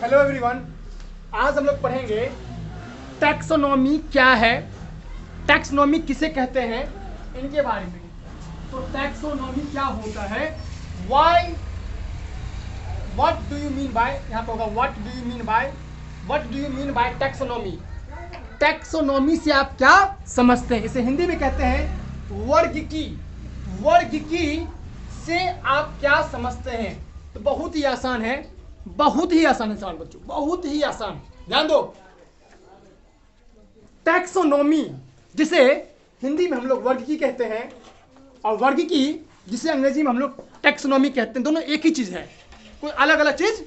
Hello everyone, आज हम लोग पढ़ेंगे टैक्सोनॉमी क्या है, टैक्सोनॉमी किसे कहते हैं, इनके बारे में। तो टैक्सोनॉमी क्या होता है, why, what do you mean by, यहाँ पे होगा what do you mean by taxonomy. Taxonomy से आप क्या समझते हैं, इसे हिंदी में कहते हैं वर्गीकी। वर्गीकी से आप क्या समझते हैं? तो बहुत ही आसान है, बहुत ही आसान है सवाल बच्चों, बहुत ही आसान। ध्यान दो, टैक्सोनॉमी जिसे हिंदी में हम लोग वर्गीकी कहते हैं और वर्गीकी जिसे अंग्रेजी में हम लोग टैक्सोनॉमी कहते हैं, दोनों एक ही चीज है, कोई अलग अलग चीज।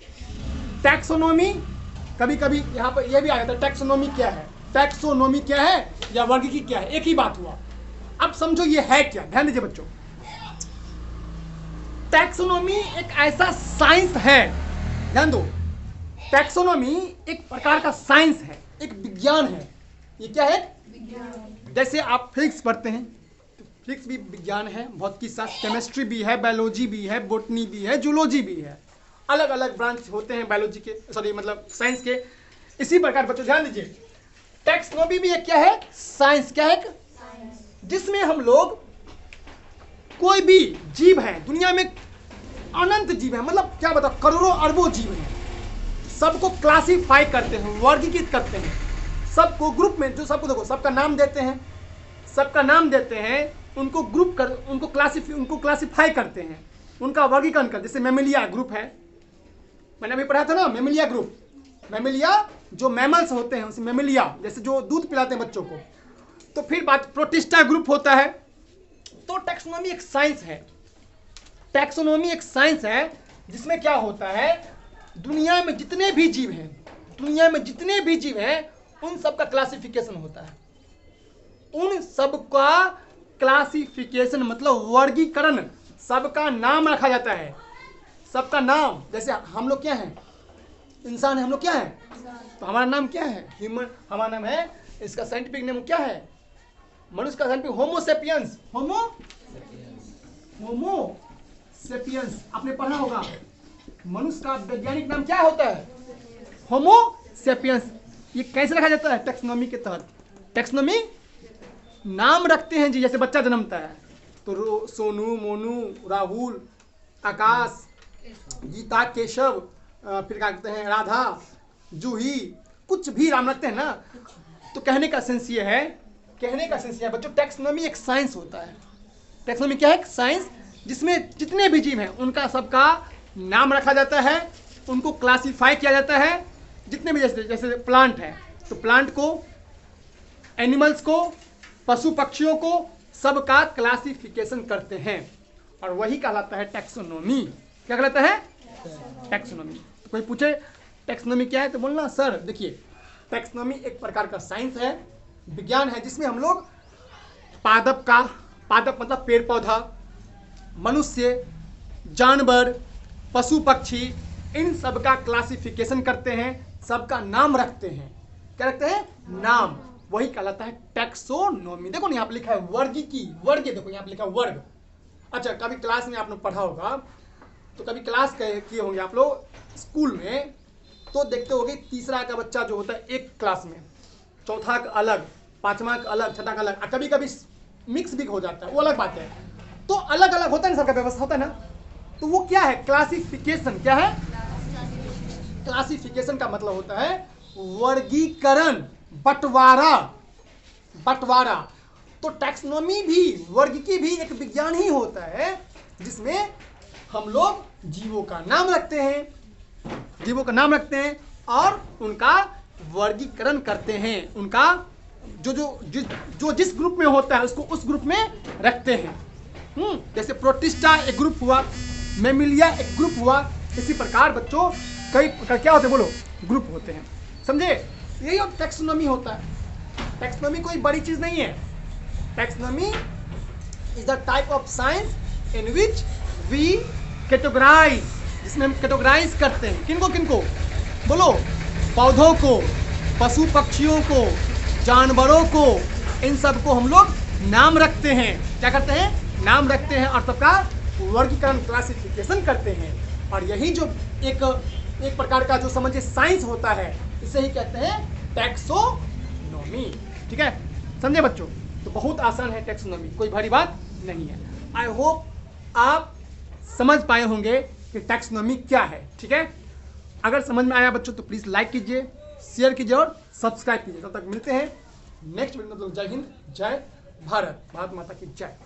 टैक्सोनॉमी कभी कभी यहाँ पर यह भी आ जाता है, टैक्सोनॉमी क्या है, टैक्सोनॉमी क्या है या वर्गीकी क्या है, एक ही बात हुआ। अब समझो ये है क्या, ध्यान दीजिए बच्चों। टैक्सोनॉमी एक ऐसा साइंस है, ध्यान दो, टैक्सोनॉमी एक प्रकार का साइंस है, एक विज्ञान है। ये क्या है? विज्ञान। जैसे आप फिजिक्स पढ़ते हैं तो फिजिक्स भी विज्ञान है, भौतिकी शास्त्र, केमिस्ट्री भी है, बायोलॉजी भी है, बॉटनी भी है, जूलॉजी भी है, अलग अलग ब्रांच होते हैं बायोलॉजी के, सॉरी मतलब साइंस के। इसी प्रकार बच्चों ध्यान दीजिए, टैक्सोनॉमी भी एक क्या है, साइंस। क्या है? जिसमें हम लोग कोई भी जीव है, दुनिया में अनंत जीव है, मतलब क्या बताओ, करोड़ों अरबों जीव हैं, सबको क्लासिफाई करते हैं, वर्गीकृत करते हैं, सबको ग्रुप में, जो सबको देखो सबका नाम देते हैं, सबका नाम देते हैं, उनको ग्रुप कर, उनको क्लासिफाई करते हैं, उनका वर्गीकरण करते हैं। जैसे मेमिलिया ग्रुप है, मैंने अभी पढ़ा था ना, मेमिलिया ग्रुप, मेमिलिया जो मैमल्स होते हैं उसे मेमिलिया, जैसे जो दूध पिलाते हैं बच्चों को। तो फिर बात प्रोटिस्टा ग्रुप होता है। तो टैक्सोनॉमी एक साइंस है, टैक्सोनॉमी एक साइंस है जिसमें क्या होता है, दुनिया में जितने भी जीव हैं, दुनिया में जितने भी जीव हैं उन सब का क्लासिफिकेशन होता है, उन सब का क्लासिफिकेशन मतलब वर्गीकरण, सबका नाम रखा जाता है, सबका नाम। जैसे हम लोग क्या हैं, इंसान है, हम लोग क्या हैं, तो हमारा नाम क्या है, ह्यूमन, हमारा नाम है, इसका साइंटिफिक नेम क्या है, मनुष्य का साइंटिफिक होमो सेपियंस, होमो सेपियंस, आपने पढ़ा होगा। मनुष्य का वैज्ञानिक नाम क्या होता है, होमो सेपियंस। ये कैसे रखा जाता है, टैक्सोनॉमी के तहत। टैक्सोनॉमी नाम रखते हैं जी, जैसे बच्चा जन्मता है तो सोनू, मोनू, राहुल, आकाश, गीता, केशव, फिर क्या कहते हैं, राधा, जूही, कुछ भी नाम रखते हैं ना। तो कहने का सेंस ये है, कहने का सेंस ये है बच्चों, टैक्सोनॉमी एक साइंस होता है। टैक्सोनॉमी क्या है, एक साइंस जिसमें जितने भी जीव हैं उनका सबका नाम रखा जाता है, उनको क्लासिफाई किया जाता है। जितने भी जैसे प्लांट है तो प्लांट को, एनिमल्स को, पशु पक्षियों को, सबका क्लासिफिकेशन करते हैं और वही कहलाता है टैक्सोनॉमी। क्या कहलाता है, टैक्सोनॉमी। तो कोई पूछे टैक्सोनॉमी क्या है तो बोलना सर देखिए, टैक्सोनॉमी एक प्रकार का साइंस है, विज्ञान है, जिसमें हम लोग पादप मतलब पेड़ पौधा, मनुष्य, जानवर, पशु पक्षी, इन सब का क्लासिफिकेशन करते हैं, सबका नाम रखते हैं। क्या रखते हैं, नाम, वही कहलाता है टैक्सोनॉमी। देखो ना यहाँ पे लिखा है वर्गीकी, वर्ग, देखो यहाँ पे लिखा है वर्ग। अच्छा, कभी क्लास में आप लोग पढ़ा होगा, तो कभी क्लास किए होंगे आप लोग स्कूल में, तो देखते होंगे तीसरा का बच्चा जो होता है एक क्लास में, चौथा का अलग, पांचवा का अलग, छठा का अलग, और कभी कभी मिक्स भी हो जाता है, वो अलग बात है। तो अलग अलग होता है ना, सबका व्यवस्था होता है ना। तो वो क्या है, क्लासिफिकेशन। क्या है, क्लासिफिकेशन का मतलब होता है वर्गीकरण, बंटवारा, बंटवारा। तो टैक्सोनॉमी भी, वर्गीकी भी एक विज्ञान ही होता है जिसमें हम लोग जीवों का नाम रखते हैं, जीवों का नाम रखते हैं और उनका वर्गीकरण करते हैं, उनका जो जिस ग्रुप में होता है उसको उस ग्रुप में रखते हैं। जैसे प्रोटिस्टा एक ग्रुप हुआ, मेमिलिया एक ग्रुप हुआ, इसी प्रकार बच्चों कई प्रकार क्या होते हैं, बोलो, ग्रुप होते हैं। समझे, यही टैक्सोनॉमी होता है। टैक्सोनॉमी कोई बड़ी चीज नहीं है। Taxonomy is the type of science in which we categorise, जिसमें हम कैटेगराइज करते हैं, किनको किनको, बोलो, पौधों को, पशु पक्षियों को, जानवरों को, इन सबको हम लोग नाम रखते हैं। क्या करते हैं, नाम रखते हैं और सबका वर्गीकरण, क्लासिफिकेशन करते हैं। और यही जो एक एक प्रकार का जो समझिए साइंस होता है, इसे ही कहते हैं टैक्सोनॉमी। ठीक है, समझे बच्चों? तो बहुत आसान है टैक्सोनॉमी, कोई भारी बात नहीं है। आई होप आप समझ पाए होंगे कि टैक्सोनॉमी क्या है। ठीक है, अगर समझ में आया बच्चों तो प्लीज लाइक कीजिए, शेयर कीजिए और सब्सक्राइब कीजिए। तब तक मिलते हैं नेक्स्ट वीडियो में। जय हिंद, जय भारत, भारत माता की जय।